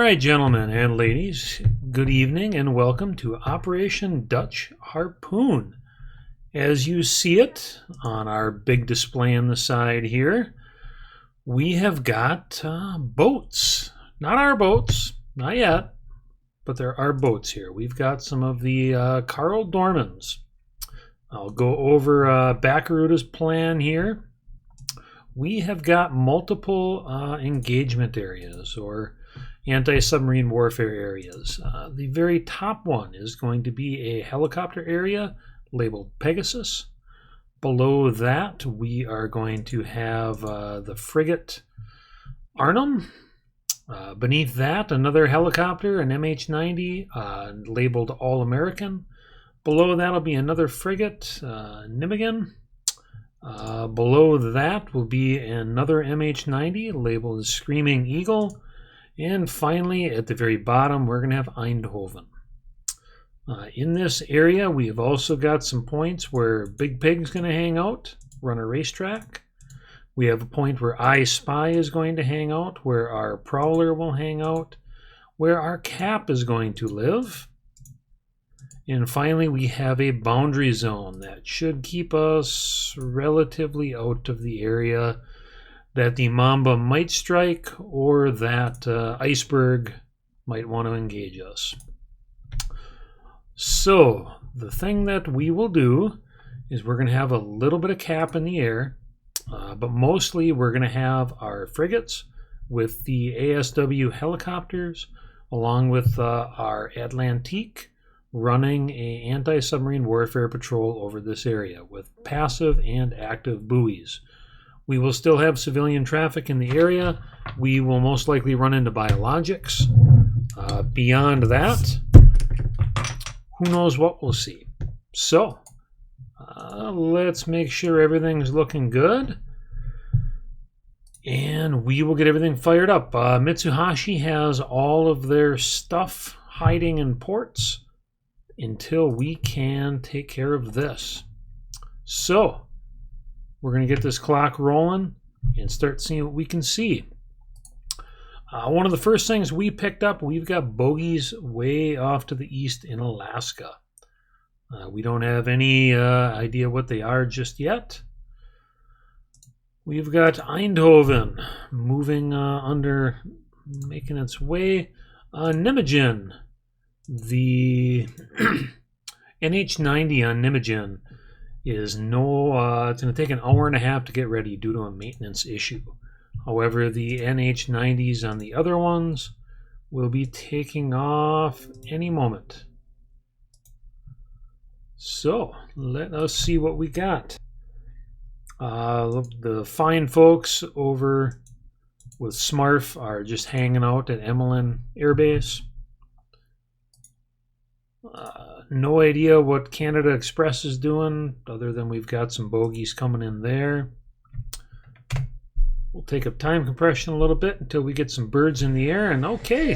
right, gentlemen and ladies, good evening and welcome to Operation Dutch Harpoon. As you see it on our big display on the side here, we have got boats. Not our boats, not yet, but there are boats here. We've got some of the Carl Dormans. I'll go over Baccaruda's plan here. We have got multiple engagement areas or anti-submarine warfare areas. The very top one is going to be a helicopter area labeled Pegasus. Below that, we are going to have the frigate Arnhem. Beneath that, another helicopter, an MH-90, labeled All-American. Below that will be another frigate, Nijmegen. Below that will be another MH-90 labeled Screaming Eagle. And finally, at the very bottom, we're going to have Eindhoven. In this area, we have also got some points where Big Pig's going to hang out, run a racetrack. We have a point where I Spy is going to hang out, where our Prowler will hang out, where our Cap is going to live. And finally, we have a boundary zone that should keep us relatively out of the area that the Mamba might strike or that Iceberg might want to engage us. So the thing that we will do is we're going to have a little bit of cap in the air, but mostly we're going to have our frigates with the ASW helicopters along with our Atlantique running a anti-submarine warfare patrol over this area with passive and active buoys. We will still have civilian traffic in the area. We will most likely run into biologics. Beyond that, who knows what we'll see. So, let's make sure everything's looking good. And we will get everything fired up. Mitsuhashi has all of their stuff hiding in ports until we can take care of this. So, we're going to get this clock rolling and start seeing what we can see. One of the first things we picked up, we've got bogeys way off to the east in Alaska. We don't have any idea what they are just yet. We've got Eindhoven moving making its way. Nijmegen, the NH-90 on Nijmegen is it's going to take an hour and a half to get ready due to a maintenance issue. However, the NH-90s on the other ones will be taking off any moment. So, let us see what we got. The fine folks over with Smurf are just hanging out at Emmeline Air Base. No idea what Canada Express is doing, other than we've got some bogeys coming in there. We'll take up time compression a little bit until we get some birds in the air, and okay.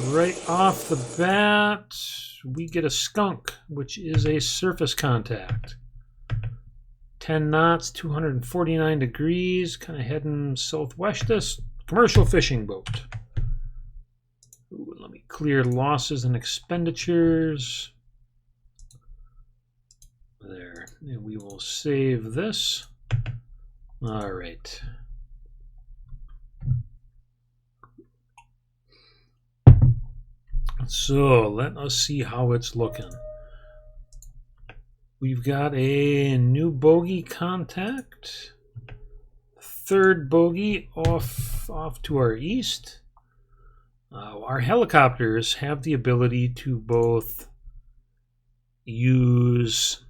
Right off the bat, we get a skunk, which is a surface contact. 10 knots, 249 degrees, kind of heading southwest. Commercial fishing boat. Ooh, let me clear losses and expenditures. There, and we will save this. All right. So let us see how it's looking. We've got a new bogey contact. Third bogey off to our east. Our helicopters have the ability to both use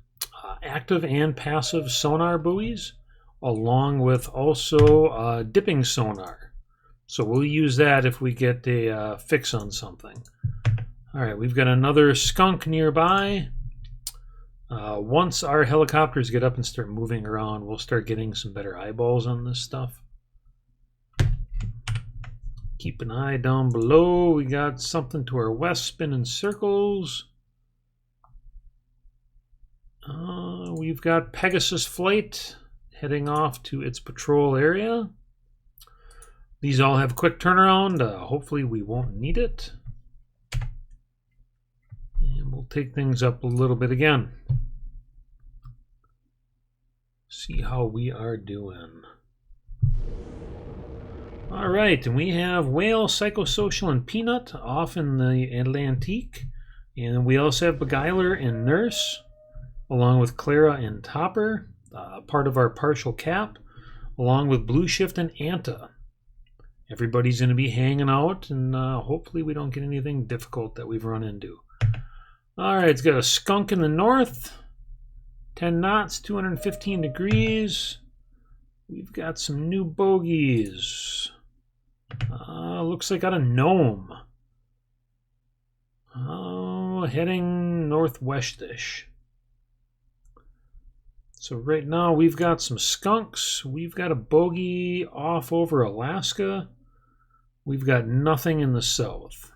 active and passive sonar buoys, along with also dipping sonar. So we'll use that if we get a fix on something. All right, we've got another skunk nearby. Once our helicopters get up and start moving around, we'll start getting some better eyeballs on this stuff. Keep an eye down below. We got something to our west spinning circles. We've got Pegasus Flight heading off to its patrol area. These all have quick turnaround. Hopefully we won't need it. And we'll take things up a little bit again. See how we are doing. All right, and we have Whale, Psychosocial, and Peanut off in the Atlantique. And we also have Beguiler and Nurse, along with Clara and Topper, part of our partial cap, along with Blue Shift and Anta. Everybody's going to be hanging out, and hopefully we don't get anything difficult that we've run into. All right, it's got a skunk in the north, 10 knots, 215 degrees. We've got some new bogeys. Looks like got a gnome. Heading northwestish. So right now we've got some skunks. We've got a bogey off over Alaska. We've got nothing in the south.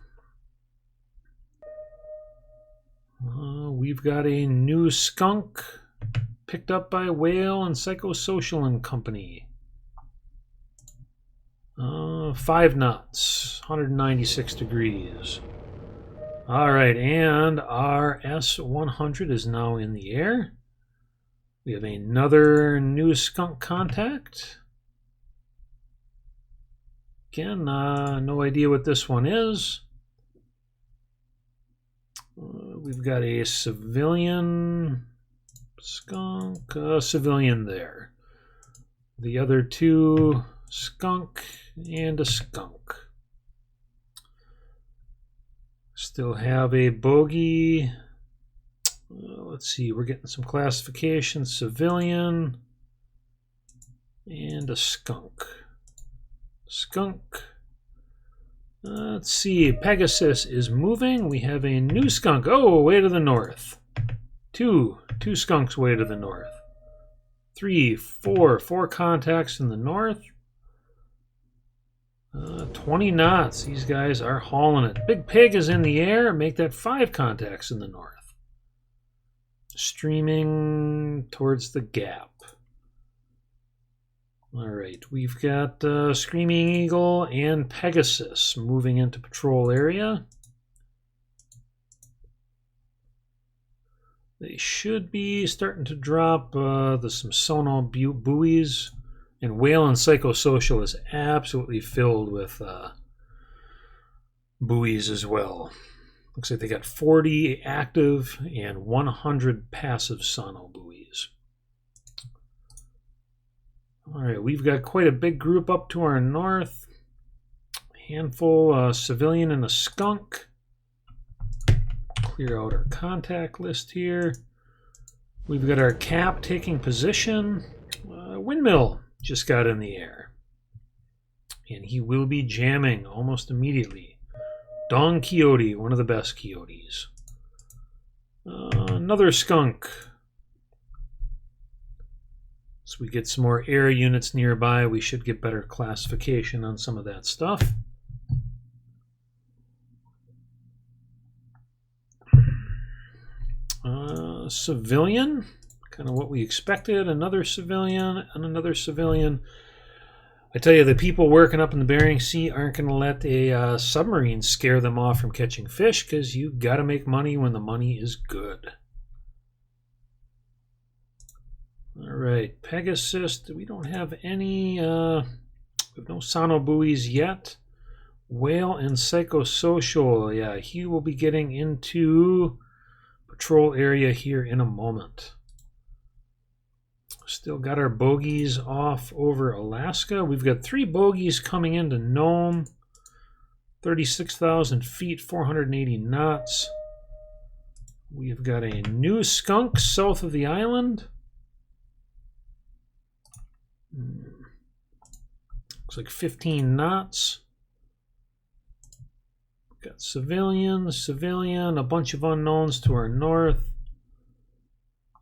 We've got a new skunk picked up by Whale and Psychosocial and Company. 5 knots, 196 degrees. All right, and our S-100 is now in the air. We have another new skunk contact. Again, no idea what this one is. We've got a civilian skunk, civilian there. The other two, skunk and a skunk. Still have a bogey. Let's see, we're getting some classification. Civilian and a skunk. Skunk. Let's see, Pegasus is moving. We have a new skunk. Oh, way to the north. Two skunks way to the north. 3, 4 contacts in the north. 20 knots. These guys are hauling it. Big Pig is in the air. Make that 5 contacts in the north. Streaming towards the gap. All right, we've got Screaming Eagle and Pegasus moving into patrol area. They should be starting to drop some sonar buoys. And Whale and Psychosocial is absolutely filled with buoys as well. Looks like they got 40 active and 100 passive sonar buoys. All right, we've got quite a big group up to our north. Handful civilian and a skunk. Clear out our contact list here. We've got our cap taking position. Windmill just got in the air. And he will be jamming almost immediately. Dong Coyote, one of the best coyotes. Another skunk. So we get some more air units nearby. We should get better classification on some of that stuff. Civilian, kind of what we expected. Another civilian and another civilian. I tell you, the people working up in the Bering Sea aren't going to let a submarine scare them off from catching fish, because you've got to make money when the money is good. All right, Pegasus. We don't have any. We have no sono buoys yet. Whale and Psychosocial. Yeah, he will be getting into patrol area here in a moment. Still got our bogeys off over Alaska. We've got 3 bogeys coming into Nome. 36,000 feet, 480 knots. We've got a new skunk south of the island. Looks like 15 knots. Got civilian, a bunch of unknowns to our north.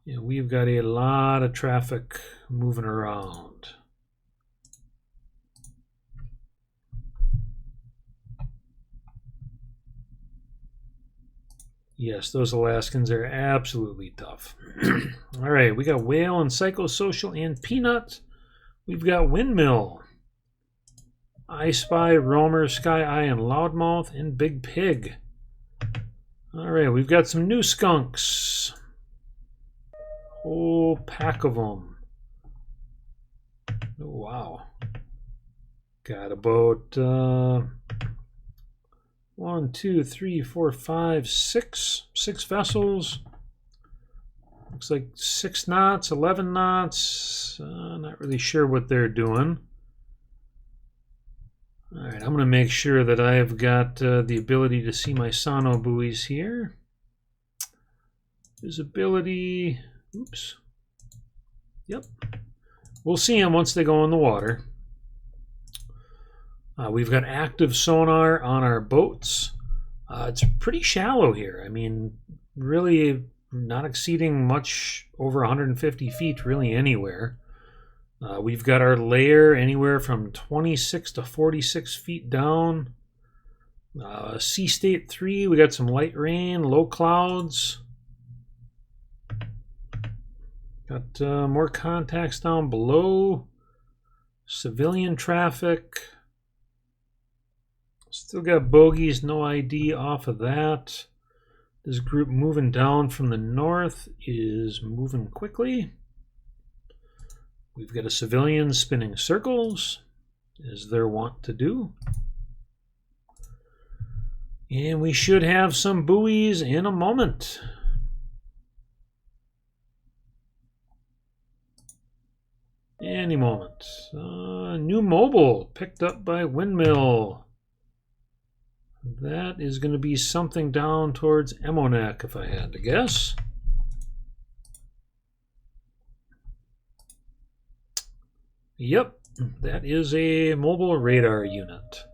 Yeah, we've got a lot of traffic moving around. Yes, those Alaskans are absolutely tough. All right, we got Whale and Psychosocial and Peanut. We've got Windmill. I Spy, Roamer, Sky Eye, and Loudmouth, and Big Pig. All right, we've got some new skunks. Whole pack of them. Oh, wow. Got about 1, 2, 3, 4, 5, 6 vessels. Looks like 6 knots, 11 knots. Not really sure what they're doing. All right, I'm going to make sure that I have got the ability to see my sono buoys here. Visibility. Oops. Yep. We'll see them once they go in the water. We've got active sonar on our boats. It's pretty shallow here. I mean, really not exceeding much over 150 feet really anywhere. We've got our layer anywhere from 26 to 46 feet down. Sea state 3, we got some light rain, low clouds. Got more contacts down below. Civilian traffic. Still got bogeys, no ID off of that. This group moving down from the north is moving quickly. We've got a civilian spinning circles, as they're wont to do. And we should have some buoys in a moment. Any moment. New mobile picked up by Windmill. That is going to be something down towards Emonek, if I had to guess. Yep, that is a mobile radar unit.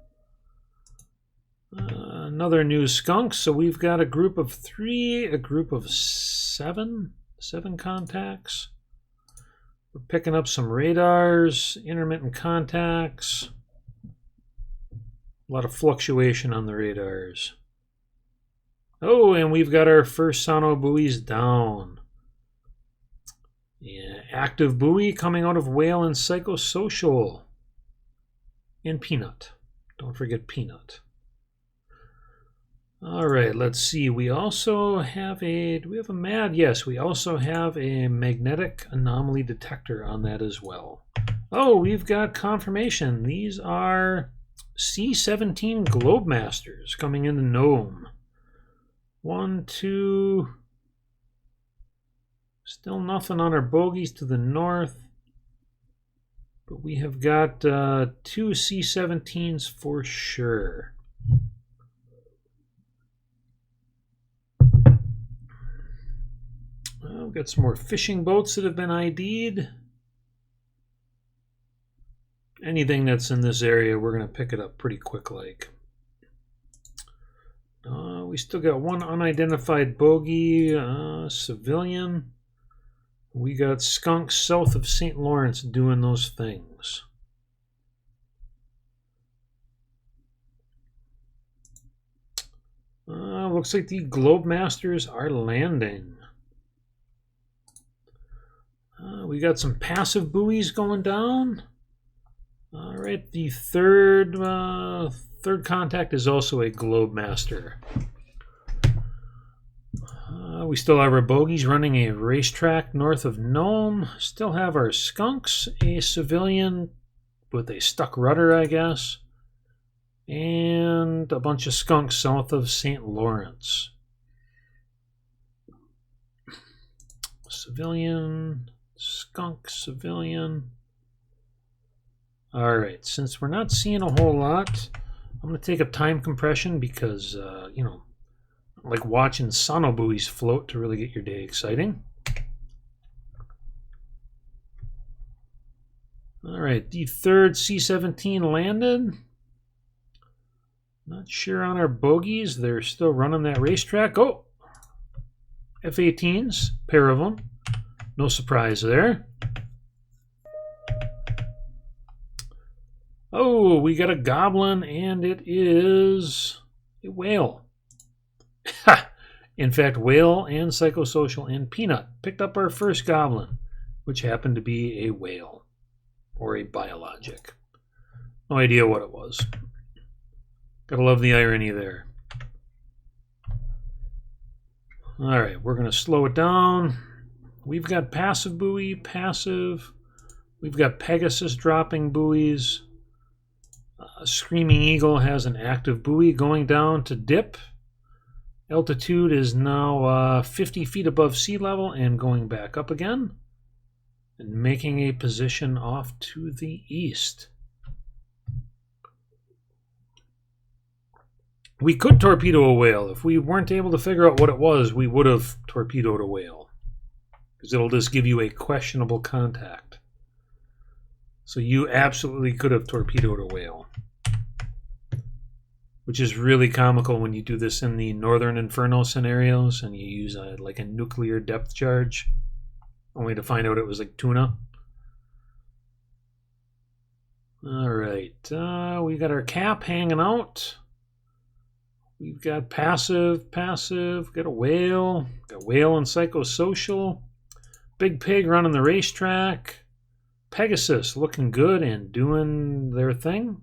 Another new skunk. So we've got a group of 3, a group of 7 contacts. We're picking up some radars, intermittent contacts. A lot of fluctuation on the radars. Oh, and we've got our first sono buoys down. Yeah, active buoy coming out of Whale and Psychosocial. And Peanut. Don't forget Peanut. All right, let's see. We also have a... Do we have a MAD? Yes, we also have a magnetic anomaly detector on that as well. Oh, we've got confirmation. These are C-17 Globemasters coming into Nome. 1, 2... Still nothing on our bogeys to the north. But we have got 2 C-17s for sure. We've got some more fishing boats that have been ID'd. Anything that's in this area, we're going to pick it up pretty quick like. We still got 1 unidentified bogey, civilian. We got skunks south of St. Lawrence doing those things. Looks like the Globemasters are landing. We got some passive buoys going down. All right, the third contact is also a Globemaster. We still have our bogeys running a racetrack north of Nome. Still have our skunks, a civilian with a stuck rudder, I guess, and a bunch of skunks south of St. Lawrence. Civilian, skunk, civilian. All right, since we're not seeing a whole lot, I'm going to take a time compression because, you know, like watching sono buoys float to really get your day exciting. All right, the third C-17 landed. Not sure on our bogeys. They're still running that racetrack. Oh, F-18s, pair of them. No surprise there. Oh, we got a goblin, and it is a whale. In fact, Whale and Psychosocial and Peanut picked up our first goblin, which happened to be a whale, or a biologic. No idea what it was. Gotta love the irony there. Alright, we're going to slow it down. We've got passive buoy, passive. We've got Pegasus dropping buoys. Screaming Eagle has an active buoy going down to dip. Altitude is now 50 feet above sea level and going back up again. And making a position off to the east. We could torpedo a whale. If we weren't able to figure out what it was, we would have torpedoed a whale. Because it'll just give you a questionable contact. So you absolutely could have torpedoed a whale. Which is really comical when you do this in the Northern Inferno scenarios and you use like a nuclear depth charge. Only to find out it was like tuna. Alright, we got our cap hanging out. We've got passive, got a whale and psychosocial. Big Pig running the racetrack. Pegasus looking good and doing their thing.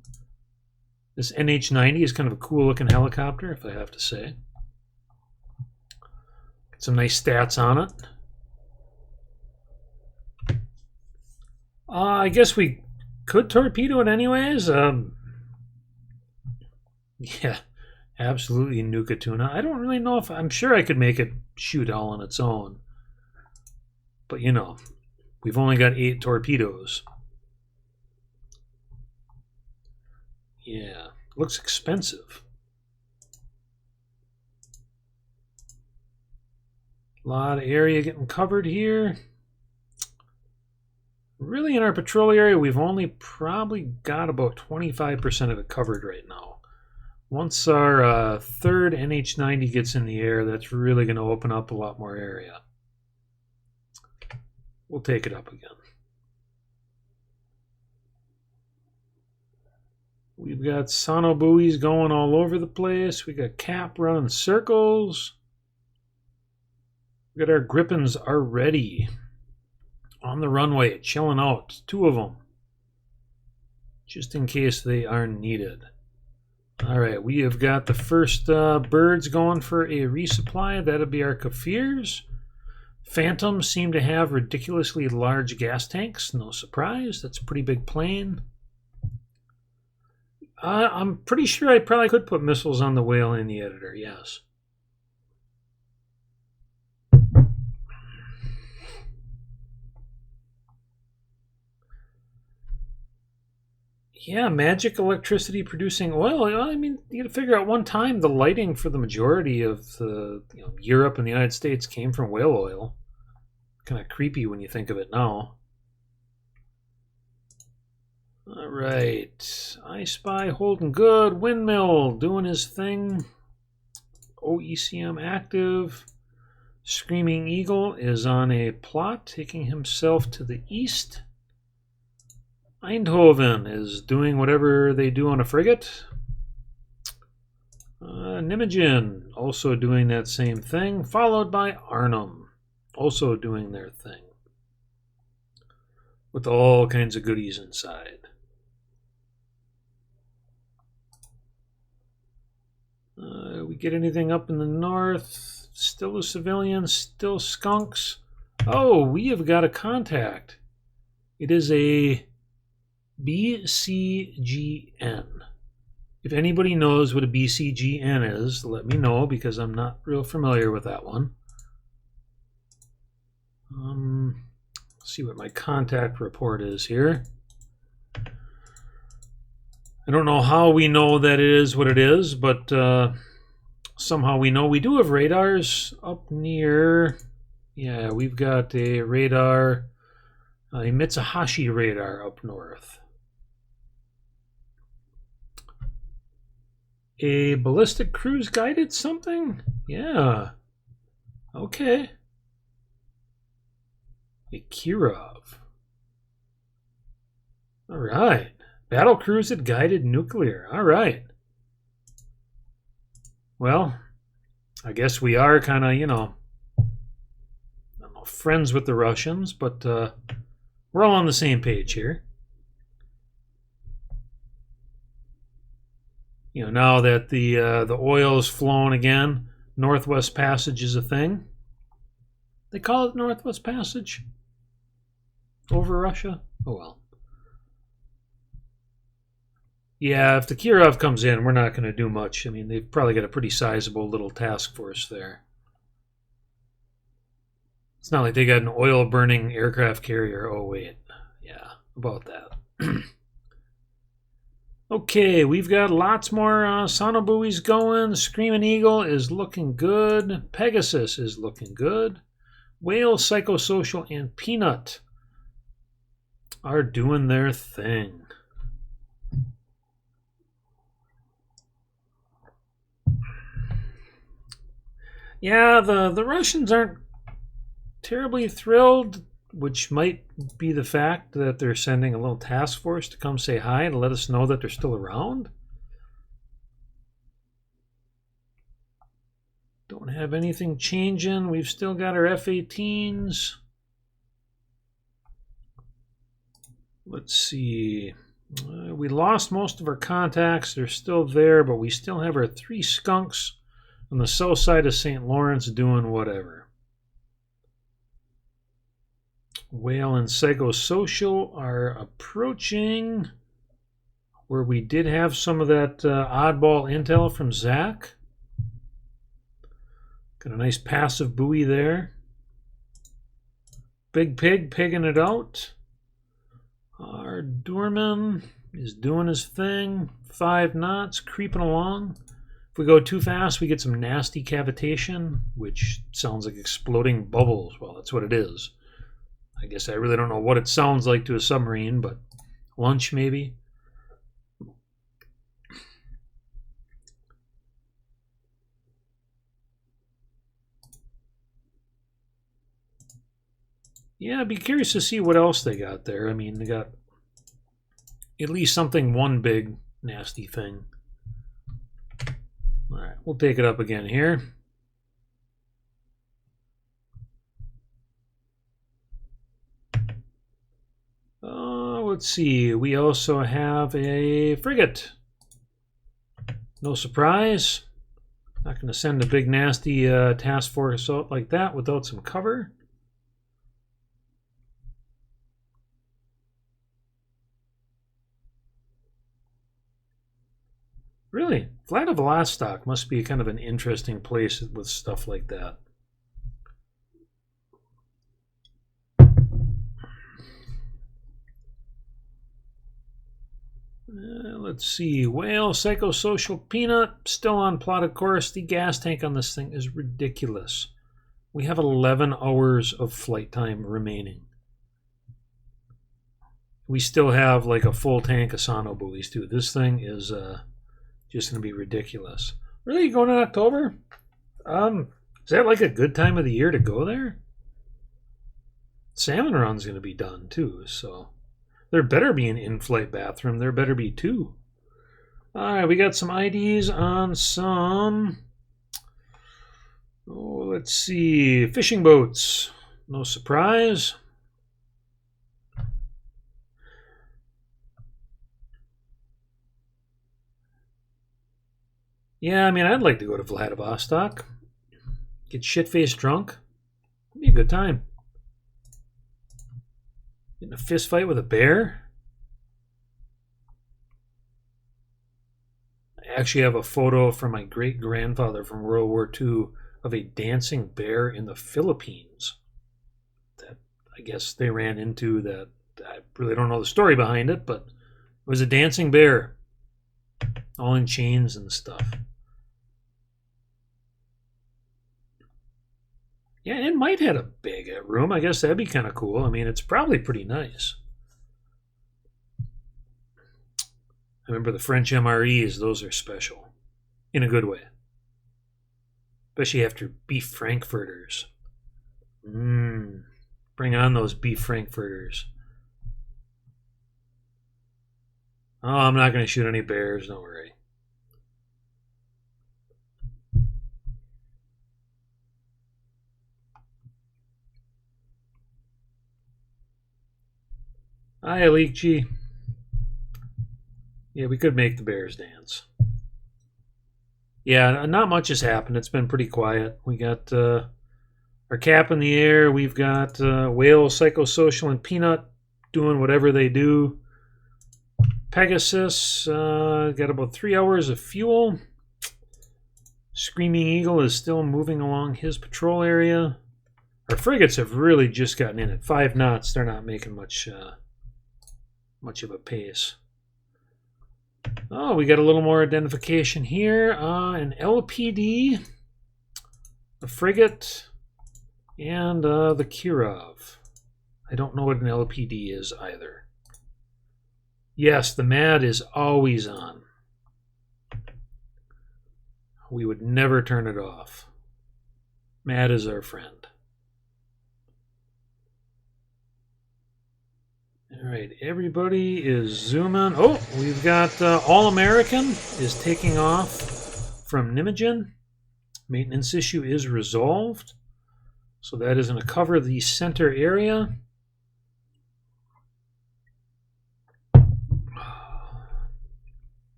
This NH-90 is kind of a cool looking helicopter, if I have to say. Got some nice stats on it. I guess we could torpedo it anyways. Yeah. Absolutely nuke a tuna. I don't really know if... I'm sure I could make it shoot all on its own. But, you know, we've only got 8 torpedoes. Yeah, looks expensive. A lot of area getting covered here. Really, in our patrol area, we've only probably got about 25% of it covered right now. Once our third NH-90 gets in the air, that's really going to open up a lot more area. We'll take it up again. We've got sono buoys going all over the place. We got cap running circles. We got our Grippins already on the runway, chilling out. 2 of them, just in case they are needed. All right, we have got the first birds going for a resupply. That'll be our Kafirs. Phantoms seem to have ridiculously large gas tanks. No surprise. That's a pretty big plane. I'm pretty sure I probably could put missiles on the whale in the editor, yes. Yeah, magic electricity producing oil. I mean, you got to figure out one time the lighting for the majority of the Europe and the United States came from whale oil. Kind of creepy when you think of it now. All right, I Spy holding good. Windmill doing his thing. OECM active. Screaming Eagle is on a plot, taking himself to the east. Eindhoven is doing whatever they do on a frigate. Nijmegen also doing that same thing, followed by Arnhem, also doing their thing. With all kinds of goodies inside. We get anything up in the north? Still the civilians, still skunks. Oh, we have got a contact. It is a BCGN. If anybody knows what a BCGN is, let me know because I'm not real familiar with that one. Let's see what my contact report is here. I don't know how we know that it is what it is, but somehow we know we do have radars up near. Yeah, we've got a radar, a Mitsuhashi radar up north. A ballistic cruise guided something? Yeah. Okay. A Kirov. All right. Battle cruiser guided nuclear. All right. Well, I guess we are kind of, I don't know, friends with the Russians, but we're all on the same page here. You know, now that the oil is flowing again, Northwest Passage is a thing. They call it Northwest Passage over Russia. Oh well. Yeah, if the Kirov comes in, we're not going to do much. I mean, they've probably got a pretty sizable little task force there. It's not like they got an oil-burning aircraft carrier. Oh, wait. Yeah, about that. Okay, we've got lots more sonobuoys going. Screaming Eagle is looking good. Pegasus is looking good. Whale, Psychosocial, and Peanut are doing their thing. Yeah, the Russians aren't terribly thrilled, which might be the fact that they're sending a little task force to come say hi to let us know that they're still around. Don't have anything changing. We've still got our F-18s. Let's see. We lost most of our contacts. They're still there, but we still have our 3 skunks on the south side of St. Lawrence doing whatever. Whale and Psychosocial are approaching where we did have some of that oddball intel from Zach. Got a nice passive buoy there. Big Pig pigging it out. Our Doorman is doing his thing. 5 knots, creeping along. If we go too fast, we get some nasty cavitation, which sounds like exploding bubbles. Well, that's what it is. I guess I really don't know what it sounds like to a submarine, but lunch maybe. Yeah, I'd be curious to see what else they got there. I mean, they got at least one big nasty thing. All right, we'll take it up again here. Let's see. We also have a frigate. No surprise. Not going to send a big nasty task force out like that without some cover. Really, Vladivostok must be kind of an interesting place with stuff like that. Let's see. Whale, Psychosocial, Peanut, still on plotted course. The gas tank on this thing is ridiculous. We have 11 hours of flight time remaining. We still have like a full tank of sonobuoys too. This thing is just going to be ridiculous. Really, going in October? Is that like a good time of the year to go there? Salmon run's going to be done too, so there better be an in-flight bathroom. There better be 2. All right, we got some IDs on some. Oh, let's see, fishing boats. No surprise. Yeah, I mean, I'd like to go to Vladivostok. Get shit-faced drunk. It'd be a good time. Get in a fist fight with a bear. I actually have a photo from my great-grandfather from World War II of a dancing bear in the Philippines that I guess they ran into. That I really don't know the story behind it, but it was a dancing bear, all in chains and stuff. Yeah, it might have a big room. I guess that'd be kind of cool. I mean, it's probably pretty nice. I remember the French MREs, those are special. In a good way. Especially after beef frankfurters. Bring on those beef frankfurters. Oh, I'm not going to shoot any bears, don't worry. Hi, Leak G. Yeah, we could make the bears dance. Yeah, not much has happened. It's been pretty quiet. We got our cap in the air. We've got Whale, Psychosocial, and Peanut doing whatever they do. Pegasus got about 3 hours of fuel. Screaming Eagle is still moving along his patrol area. Our frigates have really just gotten in at 5 knots. They're not making much of a pace. Oh, we got a little more identification here. An LPD, a frigate, and the Kirov. I don't know what an LPD is either. Yes, the MAD is always on. We would never turn it off. MAD is our friend. All right, everybody is zooming. Oh, we've got All-American is taking off from Nijmegen. Maintenance issue is resolved. So that is going to cover the center area.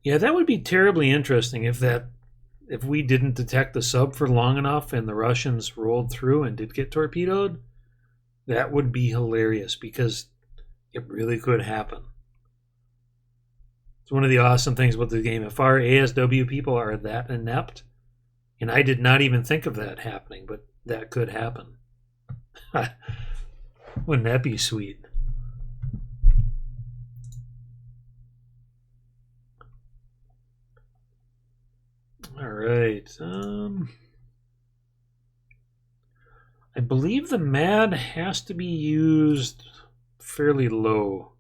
Yeah, that would be terribly interesting if we didn't detect the sub for long enough and the Russians rolled through and did get torpedoed. That would be hilarious because it really could happen. It's one of the awesome things about the game. If our ASW people are that inept, and I did not even think of that happening, but that could happen. Wouldn't that be sweet? All right. I believe the MAD has to be used fairly low.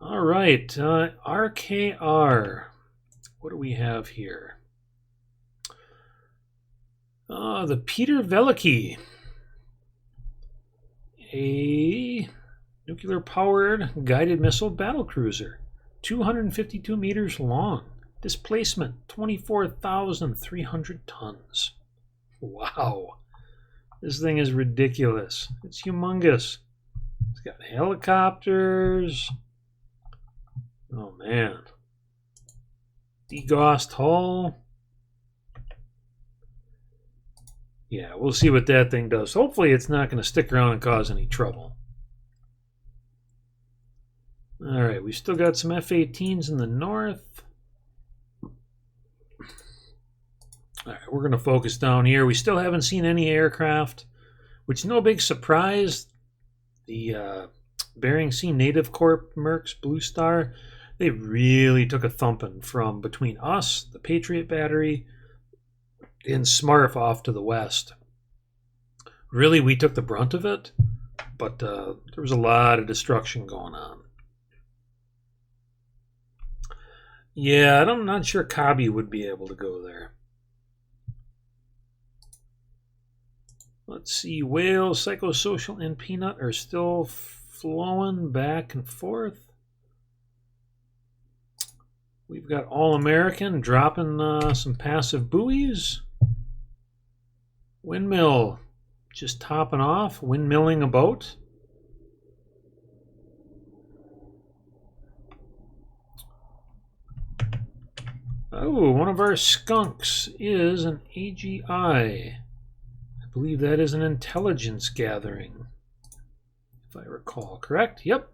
All right, RKR. What do we have here? The Peter Veliky, a nuclear-powered guided missile battlecruiser, 252 meters long, displacement 24,300 tons. Wow. This thing is ridiculous. It's humongous. It's got helicopters. Oh, man. Degaussed hull. Yeah, we'll see what that thing does. Hopefully it's not going to stick around and cause any trouble. All right, we've still got some F-18s in the north. All right, we're going to focus down here. We still haven't seen any aircraft, which no big surprise. The Bering Sea Native Corp Mercs Blue Star, they really took a thumping from between us, the Patriot Battery, and Smurf off to the west. Really, we took the brunt of it, but there was a lot of destruction going on. Yeah, I'm not sure Kabi would be able to go there. Let's see, Whale, Psychosocial, and Peanut are still flowing back and forth. We've got All-American dropping some passive buoys. Windmill just topping off, windmilling a boat. Oh, one of our skunks is an AGI. I believe that is an intelligence gathering, if I recall correct. Yep.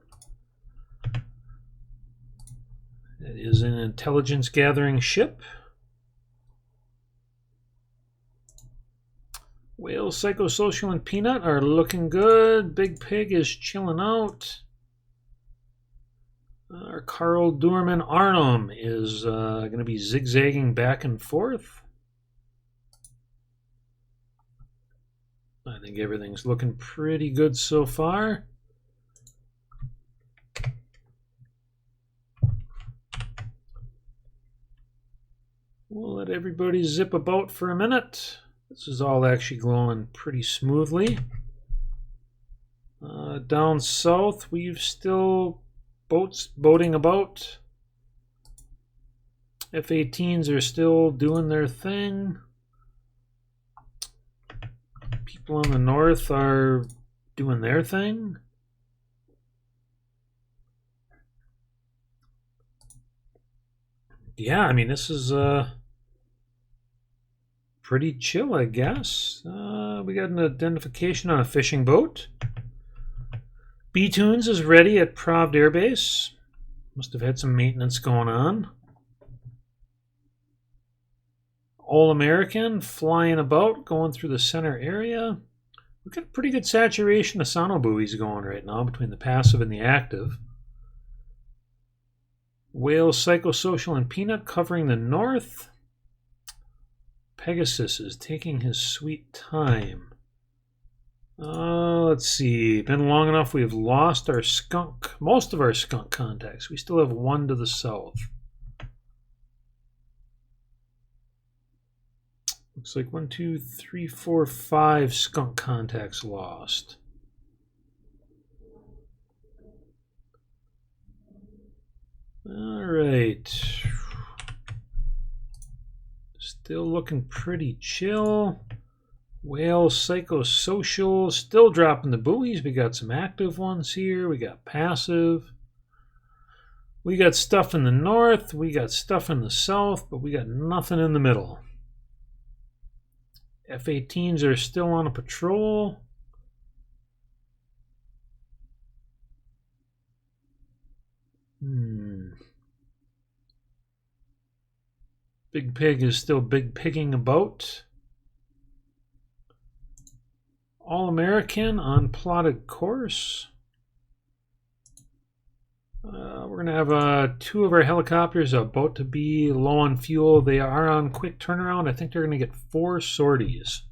That is an intelligence gathering ship. Whale, Psychosocial, and Peanut are looking good. Big Pig is chilling out. Our Carl Doorman Arnhem is going to be zigzagging back and forth. I think everything's looking pretty good so far. We'll let everybody zip about for a minute. This is all actually going pretty smoothly. Down south, we've still boats boating about. F-18s are still doing their thing. People in the north are doing their thing. Yeah, I mean, this is pretty chill, I guess. We got an identification on a fishing boat. B-Tunes is ready at Provd Air Base. Must have had some maintenance going on. All-American flying about, going through the center area. We've got a pretty good saturation of sono buoys going right now between the passive and the active. Whale, Psychosocial, and Peanut covering the north. Pegasus is taking his sweet time. Let's see. Been long enough. We've lost our skunk, most of our skunk contacts. We still have one to the south. Looks like 1, 2, 3, 4, 5 skunk contacts lost. All right. Still looking pretty chill. Whale, Psychosocial, still dropping the buoys. We got some active ones here. We got passive. We got stuff in the north. We got stuff in the south, but we got nothing in the middle. F-18s are still on a patrol. Big Pig is still big pigging about. All-American on plotted course. We're going to have 2 of our helicopters about to be low on fuel. They are on quick turnaround. I think they're going to get 4 sorties.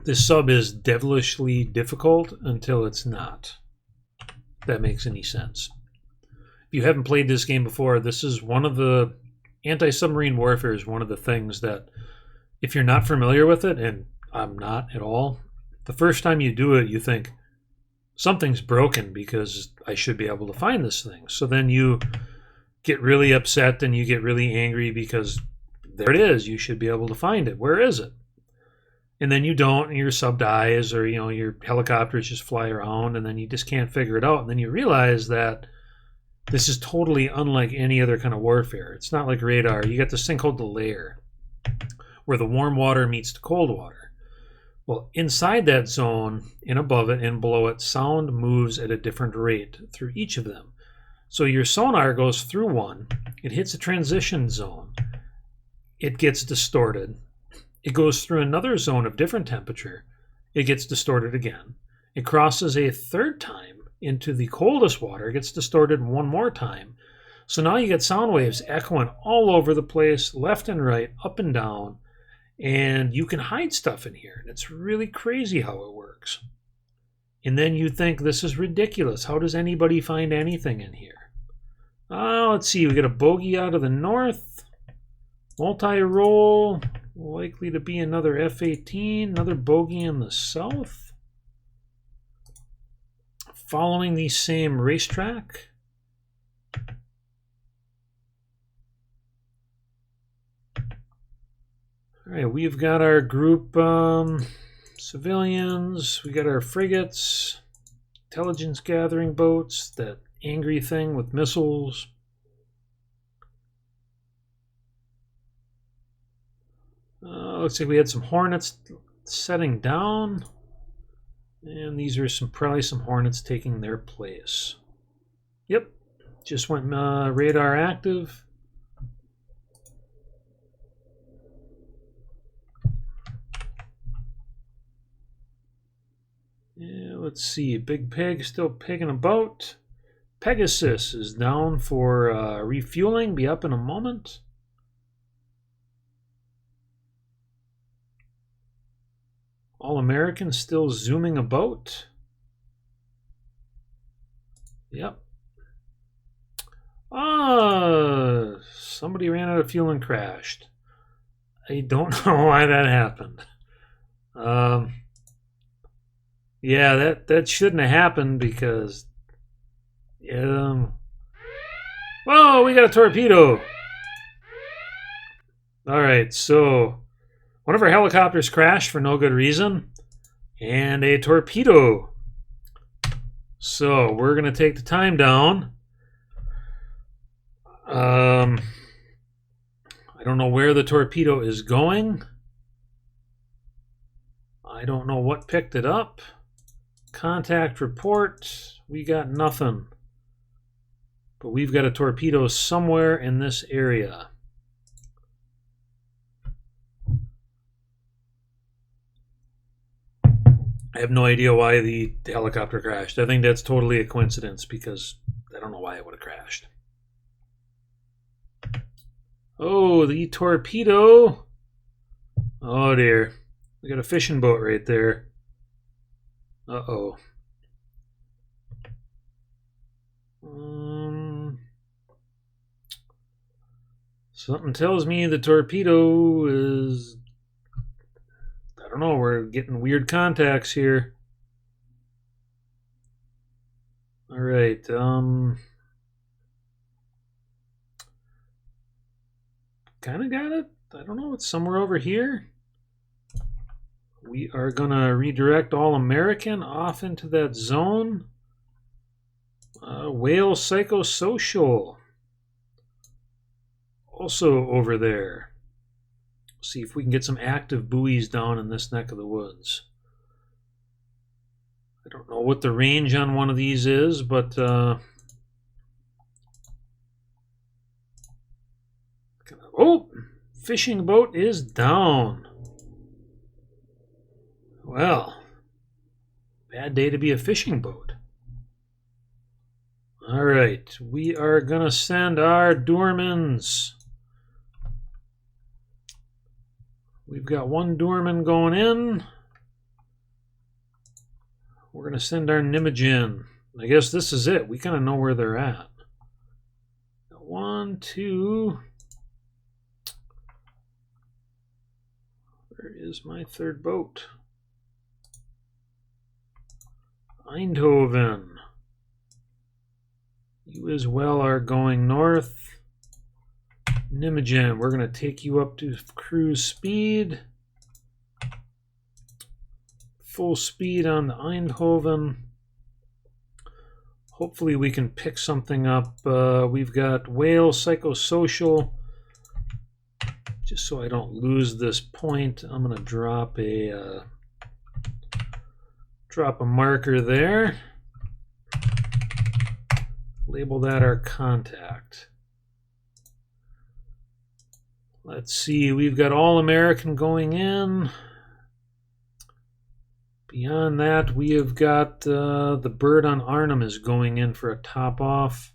This sub is devilishly difficult until it's not. If that makes any sense. If you haven't played this game before, this is one of the anti-submarine warfare is one of the things that if you're not familiar with it, and I'm not at all, the first time you do it, you think, something's broken because I should be able to find this thing. So then you get really upset and you get really angry because there it is. You should be able to find it. Where is it? And then you don't, and your sub dies, or your helicopters just fly around, and then you just can't figure it out. And then you realize that this is totally unlike any other kind of warfare. It's not like radar. You got this thing called the layer, where the warm water meets the cold water. Well, inside that zone, and above it and below it, sound moves at a different rate through each of them. So your sonar goes through one, it hits a transition zone, it gets distorted. It goes through another zone of different temperature, it gets distorted again. It crosses a third time into the coldest water, it gets distorted one more time. So now you get sound waves echoing all over the place, left and right, up and down. And you can hide stuff in here. And it's really crazy how it works. And then you think, this is ridiculous. How does anybody find anything in here? Let's see. We got a bogey out of the north. Multi-roll. Likely to be another F-18. Another bogey in the south. Following the same racetrack. All right, we've got our group civilians, we got our frigates, intelligence gathering boats, that angry thing with missiles. Looks like we had some Hornets setting down, and these are probably some Hornets taking their place. Yep, just went radar active. Yeah, let's see. Big Pig still pigging about. Pegasus is down for refueling. Be up in a moment. All-American still zooming about. Yep. Somebody ran out of fuel and crashed. I don't know why that happened. Yeah, that shouldn't have happened because... whoa, we got a torpedo! Alright, so... one of our helicopters crashed for no good reason. And a torpedo So we're going to take the time down. I don't know where the torpedo is going. I don't know what picked it up. Contact report. We got nothing. But we've got a torpedo somewhere in this area. I have no idea why the helicopter crashed. I think that's totally a coincidence because I don't know why it would have crashed. Oh, the torpedo. Oh dear. We got a fishing boat right there. Uh-oh. Something tells me the torpedo is... I don't know, we're getting weird contacts here. All right, kind of got it. I don't know, it's somewhere over here. We are gonna redirect all American off into that zone. Whale Psychosocial. Also over there. See if we can get some active buoys down in this neck of the woods. I don't know what the range on one of these is, but oh, fishing boat is down. Well, bad day to be a fishing boat. All right, we are gonna send our doormans. We've got one doorman going in. We're going to send our Nijmegen. I guess this is it. We kind of know where they're at. 1, 2. Where is my third boat? Eindhoven. You as well are going north. Nijmegen, we're going to take you up to cruise speed. Full speed on the Eindhoven. Hopefully we can pick something up. We've got Whale Psychosocial. Just so I don't lose this point, I'm going to drop a marker there. Label that our contact. Let's see, we've got all American going in. Beyond that, we have got the Bird on Arnhem is going in for a top off.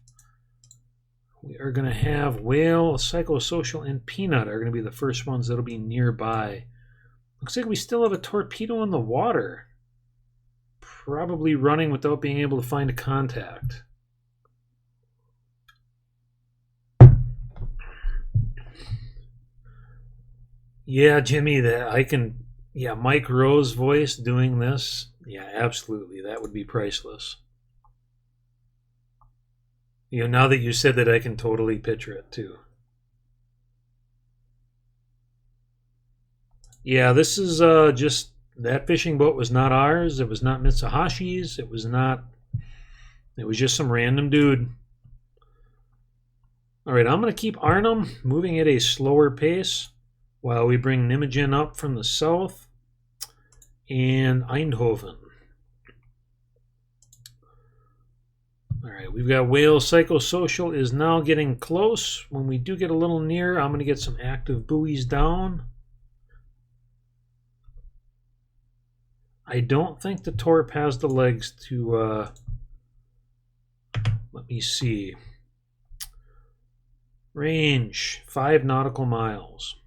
We are going to have Whale, Psychosocial, and Peanut are going to be the first ones that'll be nearby. Looks like we still have a torpedo in the water. Probably running without being able to find a contact. Yeah, Jimmy, that I can. Yeah, Mike Rowe's voice doing this. Yeah, absolutely. That would be priceless. You know, now that you said that, I can totally picture it too. Yeah, this is just that fishing boat was not ours. It was not Mitsahashi's. It was not. It was just some random dude. All right, I'm going to keep Arnhem moving at a slower pace while we bring Nijmegen up from the south and Eindhoven. All right, we've got Whale Psychosocial is now getting close. When we do get a little near, I'm going to get some active buoys down. I don't think the Torp has the legs to, let me see. Range, 5 nautical miles.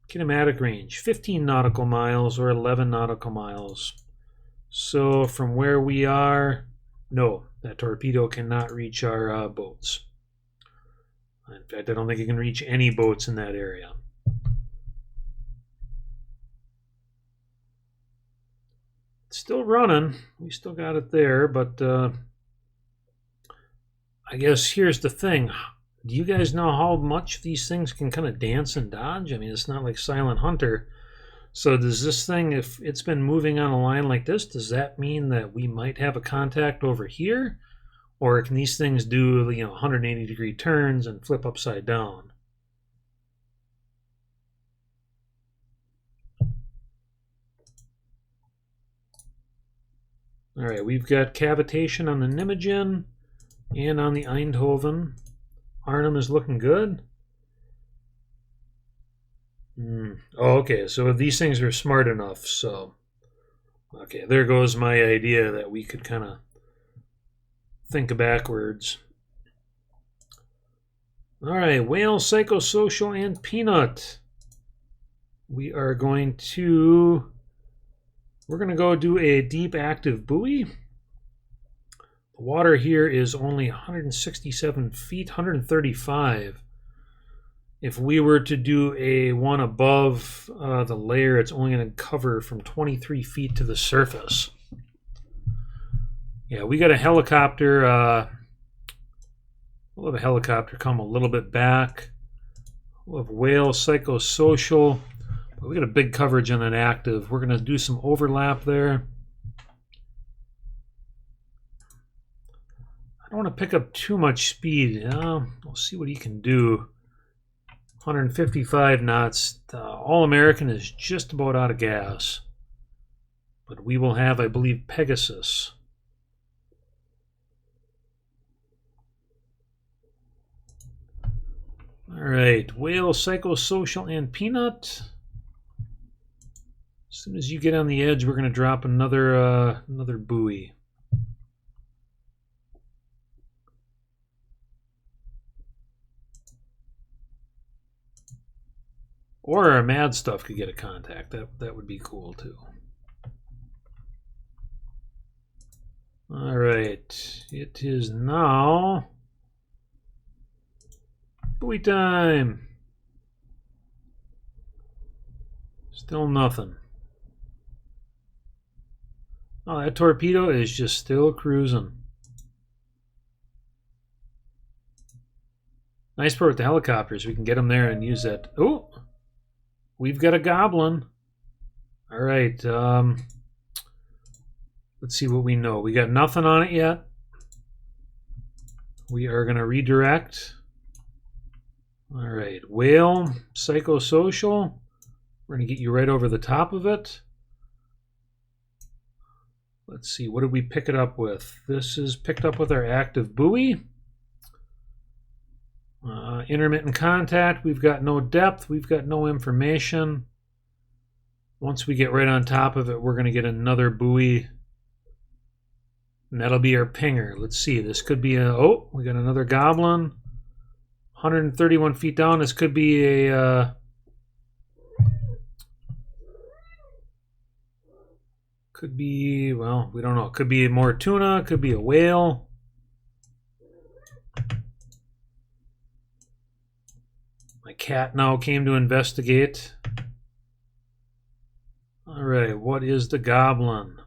Kinematic range, 15 nautical miles or 11 nautical miles. So from where we are, no, that torpedo cannot reach our boats. In fact, I don't think it can reach any boats in that area. It's still running. We still got it there, but I guess here's the thing. Do you guys know how much these things can kind of dance and dodge? I mean, it's not like Silent Hunter. So does this thing, if it's been moving on a line like this, does that mean that we might have a contact over here? Or can these things do 180-degree turns and flip upside down? All right, we've got cavitation on the Nijmegen and on the Eindhoven. Arnhem is looking good. Oh, okay, so these things are smart enough, so... Okay, there goes my idea that we could kind of think backwards. All right, whale, psychosocial, and peanut. We're going to go do a deep active buoy. The water here is only 167 feet, 135. If we were to do a one above the layer, it's only going to cover from 23 feet to the surface. Yeah, we got a helicopter. We'll have a helicopter come a little bit back. We'll have whale, psychosocial. But we got a big coverage on that active. We're going to do some overlap there. I don't want to pick up too much speed. We'll see what he can do. 155 knots. All American is just about out of gas. But we will have, I believe, Pegasus. All right, whale, psychosocial, and peanut. As soon as you get on the edge, we're going to drop another buoy. Or our mad stuff could get a contact. That would be cool too. All right, it is now buoy time. Still nothing. Oh, that torpedo is just still cruising. Nice part with the helicopters. We can get them there and use that. Oh, we've got a goblin. All right. Let's see what we know. We got nothing on it yet. We are going to redirect. All right. Whale, psychosocial. We're going to get you right over the top of it. Let's see. What did we pick it up with? This is picked up with our active buoy. Intermittent contact. We've got no depth. We've got no information. Once we get right on top of it, we're going to get another buoy. And that'll be our pinger. Let's see. This could be a... Oh, we got another goblin. 131 feet down. This could be a... Could be... Well, we don't know. Could be more tuna. Could be a whale. My cat now came to investigate. All right. What is the goblin?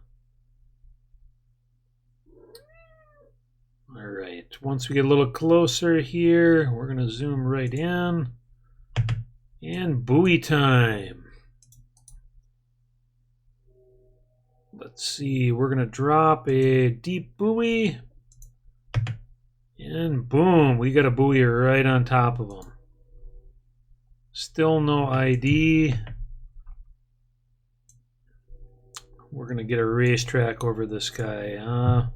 All right, once we get a little closer here, we're going to zoom right in. And buoy time. Let's see, we're going to drop a deep buoy. And boom, we got a buoy right on top of them. Still no ID. We're going to get a racetrack over this guy.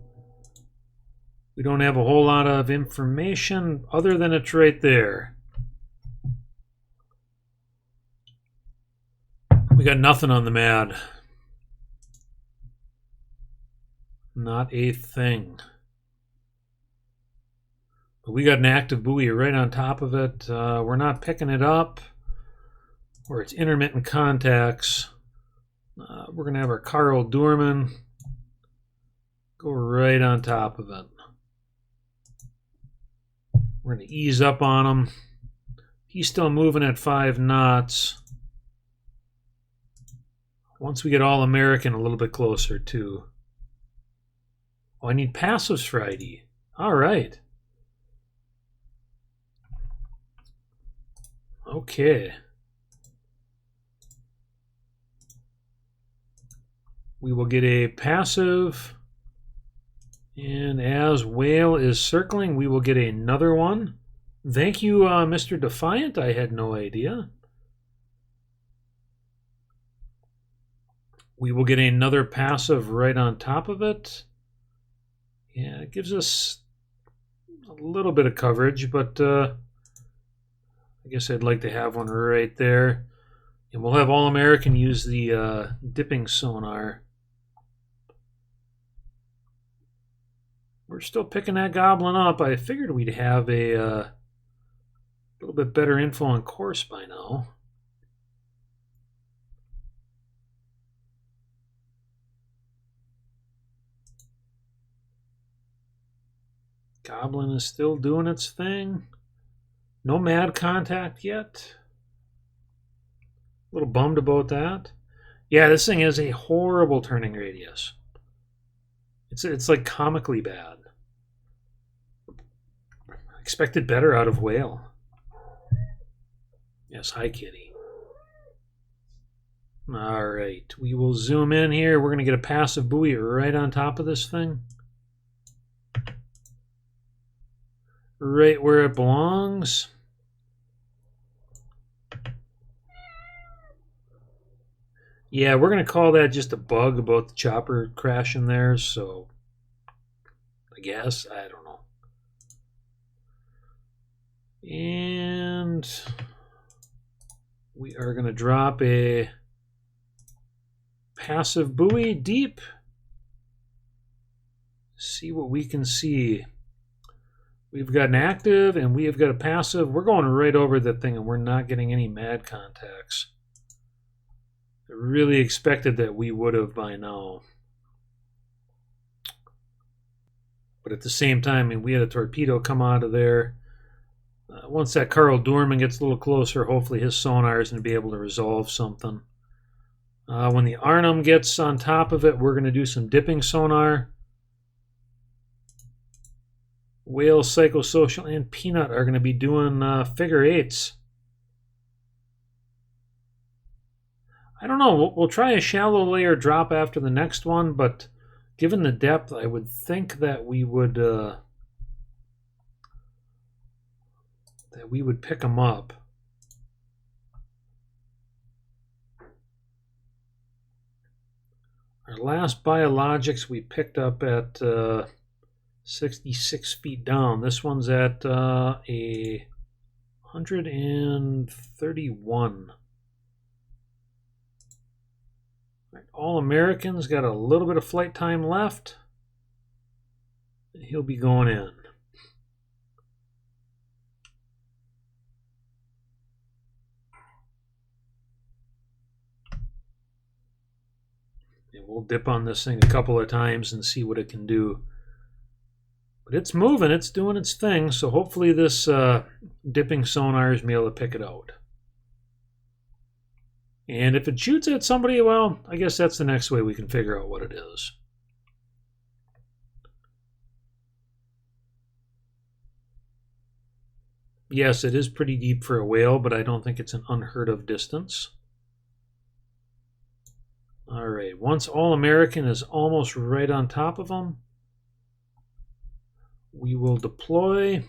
We don't have a whole lot of information other than it's right there. We got nothing on the MAD. Not a thing. But we got an active buoy right on top of it. We're not picking it up. Or it's intermittent contacts. We're going to have our Carl Doorman go right on top of it. We're going to ease up on him. He's still moving at 5 knots. Once we get all American a little bit closer too. Oh, I need passives for ID. All right. Okay. We will get a passive, and as whale is circling, we will get another one. Thank you, Mr. Defiant. I had no idea. We will get another passive right on top of it. Yeah, it gives us a little bit of coverage, but I guess I'd like to have one right there. And we'll have All-American use the dipping sonar. We're still picking that goblin up. I figured we'd have a little bit better info on course by now. Goblin is still doing its thing. No mad contact yet. A little bummed about that. Yeah, this thing has a horrible turning radius. It's like comically bad. Expected better out of whale. Yes, hi kitty. All right, we will zoom in here. We're going to get a passive buoy right on top of this thing. Right where it belongs. Yeah, we're going to call that just a bug about the chopper crashing there, so I guess, I don't know. And we are going to drop a passive buoy deep. See what we can see. We've got an active and we have got a passive. We're going right over that thing and we're not getting any mad contacts. I really expected that we would have by now. But at the same time, I mean, we had a torpedo come out of there. Once that Carl Doorman gets a little closer, hopefully his sonar is going to be able to resolve something. When the Arnhem gets on top of it, we're going to do some dipping sonar. Whale, Psychosocial, and Peanut are going to be doing figure eights. I don't know. We'll try a shallow layer drop after the next one, but given the depth, I would think that we would pick them up. Our last biologics we picked up at 66 feet down. This one's at a 131. Right, All-American's got a little bit of flight time left. He'll be going in. And we'll dip on this thing a couple of times and see what it can do. But it's moving, it's doing its thing, so hopefully this dipping sonar is going to be able to pick it out. And if it shoots at somebody, well, I guess that's the next way we can figure out what it is. Yes, it is pretty deep for a whale, but I don't think it's an unheard of distance. All right, once All-American is almost right on top of them, we will deploy.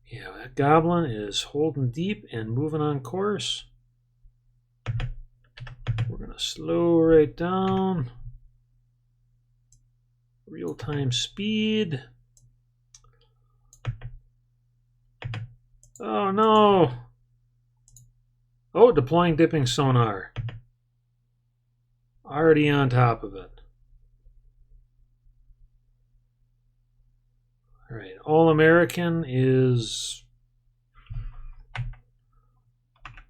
Yeah, that goblin is holding deep and moving on course. We're going to slow right down. Real-time speed. Oh no! Oh, deploying dipping sonar. Already on top of it. All right, All-American is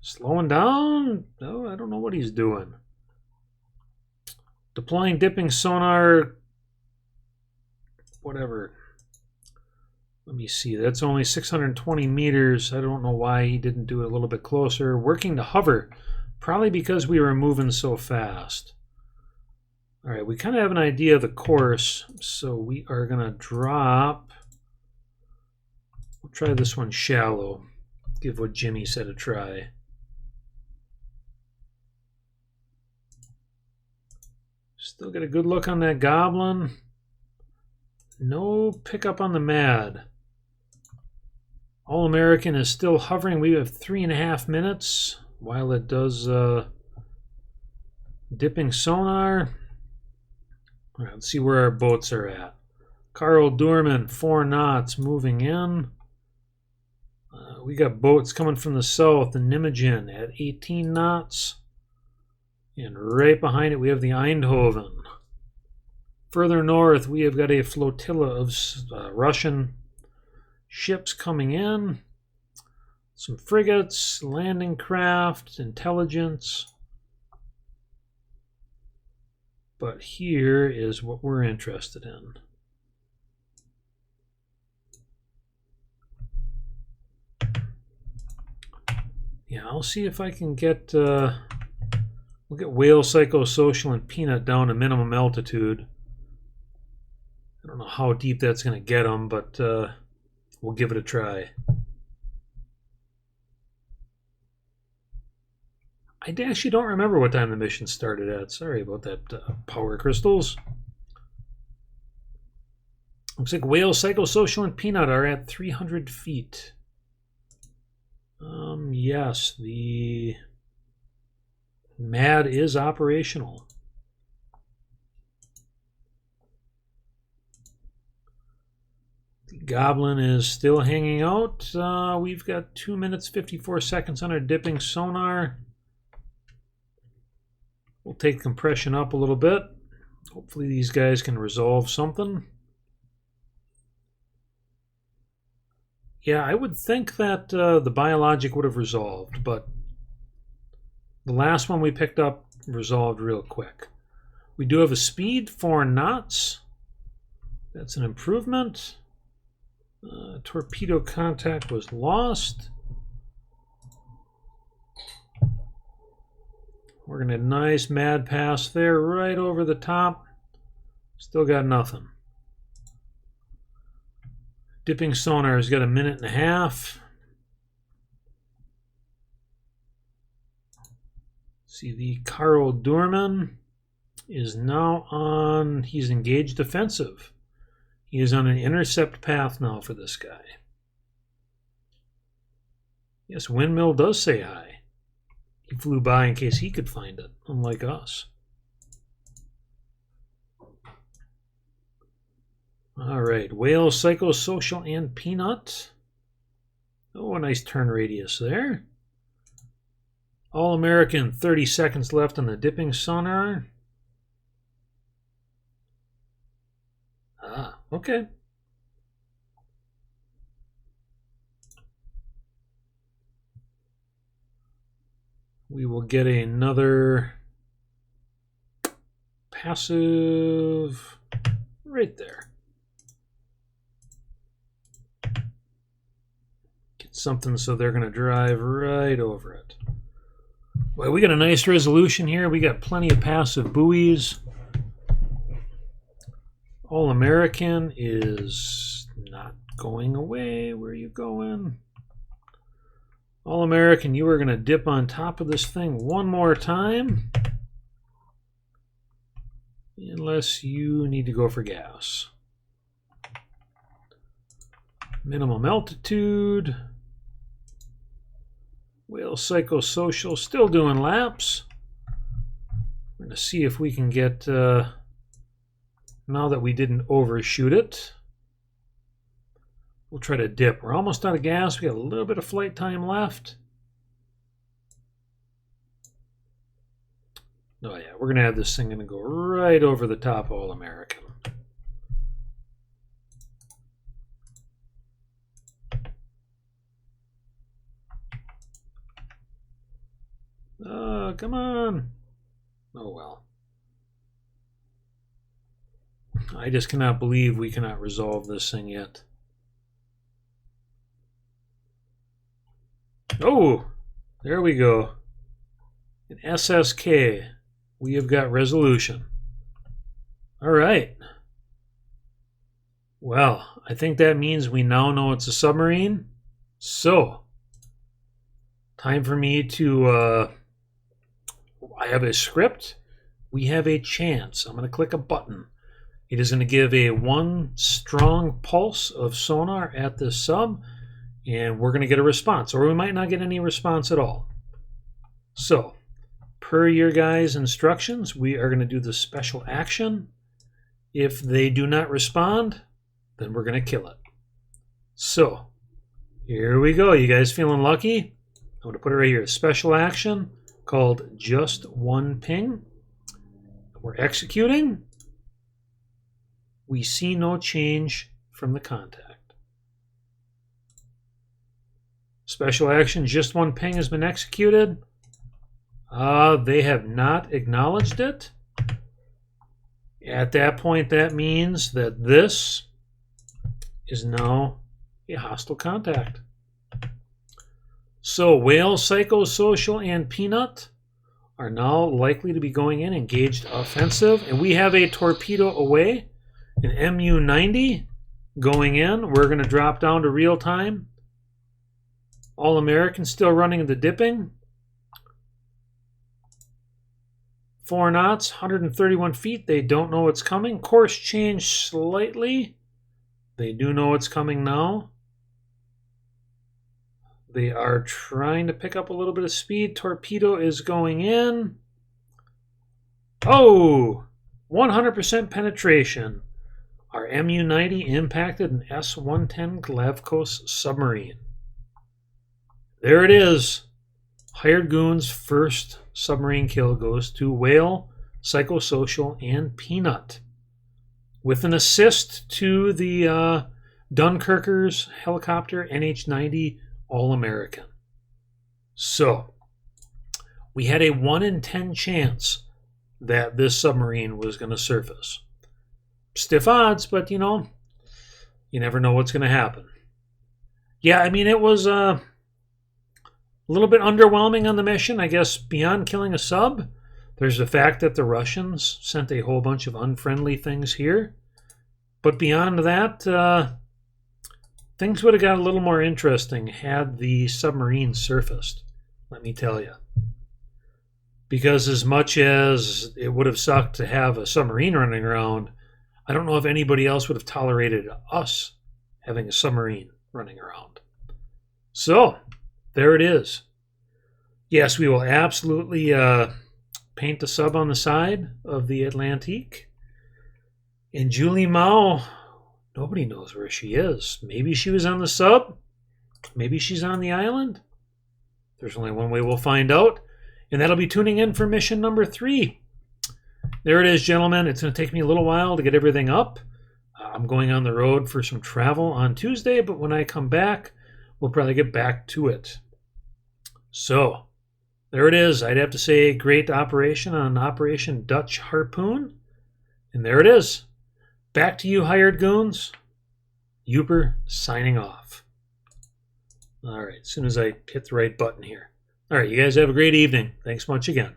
slowing down. Oh, I don't know what he's doing. Deploying dipping sonar. Whatever. Let me see. That's only 620 meters. I don't know why he didn't do it a little bit closer. Working to hover. Probably because we were moving so fast. All right, we kind of have an idea of the course. So we are going to drop. We'll try this one shallow. Give what Jimmy said a try. Still get a good look on that Goblin. No pickup on the Mad. All-American is still hovering. We have 3.5 minutes while it does dipping sonar. All right, let's see where our boats are at. Carl Doorman, 4 knots, moving in. We got boats coming from the south, the Nijmegen at 18 knots. And right behind it, we have the Eindhoven. Further north, we have got a flotilla of Russian ships coming in. Some frigates, landing craft, intelligence. But here is what we're interested in. Yeah, I'll see if I can get... we'll get Whale, Psychosocial, and Peanut down to minimum altitude. I don't know how deep that's going to get them, but we'll give it a try. I actually don't remember what time the mission started at. Sorry about that, power crystals. Looks like Whale, Psychosocial, and Peanut are at 300 feet. Yes, the Mad is operational. The Goblin is still hanging out. We've got 2 minutes 54 seconds on our dipping sonar. We'll take compression up a little bit. Hopefully these guys can resolve something. Yeah, I would think that the biologic would have resolved, but the last one we picked up resolved real quick. We do have a speed, 4 knots. That's an improvement. Torpedo contact was lost. We're going to nice mad pass there right over the top. Still got nothing. Dipping sonar has got 1.5 minutes. See, the Carl Doorman is now on, he's engaged defensive. He is on an intercept path now for this guy. Yes, Windmill does say hi. He flew by in case he could find it, unlike us. All right, Whale, Psychosocial, and Peanut. Oh, a nice turn radius there. All-American, 30 seconds left on the dipping sonar. Ah, okay. We will get another passive right there. Get something so they're going to drive right over it. Well, we got a nice resolution here. We got plenty of passive buoys. All-American is not going away. Where are you going? All-American, you are going to dip on top of this thing one more time. Unless you need to go for gas. Minimum altitude. Whale, Psychosocial, still doing laps. We're going to see if we can get, now that we didn't overshoot it, we'll try to dip. We're almost out of gas. We got a little bit of flight time left. Oh yeah, we're going to have this thing going to go right over the top of All-American. Oh, come on. Oh well. I just cannot believe we cannot resolve this thing yet. Oh, there we go. An SSK. We have got resolution. All right. Well, I think that means we now know it's a submarine. So, time for me to... I have a script. we have a chance. I'm going to click a button. It is going to give a one strong pulse of sonar at this sub, and we're going to get a response, or we might not get any response at all. So, per your guys' instructions, we are going to do the special action. If they do not respond, then we're going to kill it. So, here we go. You guys feeling lucky? I'm going to put it right here. Special action called Just One Ping. We're executing. We see no change from the contact. Special action Just One Ping has been executed. They have not acknowledged it. At that point, that means that this is now a hostile contact. So Whale, Psychosocial, and Peanut are now likely to be going in engaged offensive. And we have a torpedo away, an MU-90 going in. We're going to drop down to real time. All-American still running the dipping. 4 knots, 131 feet. They don't know it's coming. Course change slightly. They do know it's coming now. They are trying to pick up a little bit of speed. Torpedo is going in. Oh, 100% penetration. Our MU-90 impacted an S-110 Glavkos submarine. There it is. Hired Goons' first submarine kill goes to Whale, Psychosocial, and Peanut, with an assist to the Dunkirkers helicopter NH-90 All-American. So, we had a 1 in 10 chance that this submarine was going to surface. Stiff odds, but you know, you never know what's going to happen. Yeah, I mean, it was a little bit underwhelming on the mission. I guess beyond killing a sub, there's the fact that the Russians sent a whole bunch of unfriendly things here. But beyond that, things would have got a little more interesting had the submarine surfaced, let me tell you. Because as much as it would have sucked to have a submarine running around, I don't know if anybody else would have tolerated us having a submarine running around. So, there it is. Yes, we will absolutely paint the sub on the side of the Atlantique. And Julie Mao, nobody knows where she is. Maybe she was on the sub. Maybe she's on the island. There's only one way we'll find out. And that'll be tuning in for mission number 3. There it is, gentlemen. It's going to take me a little while to get everything up. I'm going on the road for some travel on Tuesday, but when I come back, we'll probably get back to it. So, there it is. I'd have to say great operation on Operation Dutch Harpoon. And there it is. Back to you, Hired Goons. Uper signing off. All right, as soon as I hit the right button here. All right, you guys have a great evening. Thanks much again.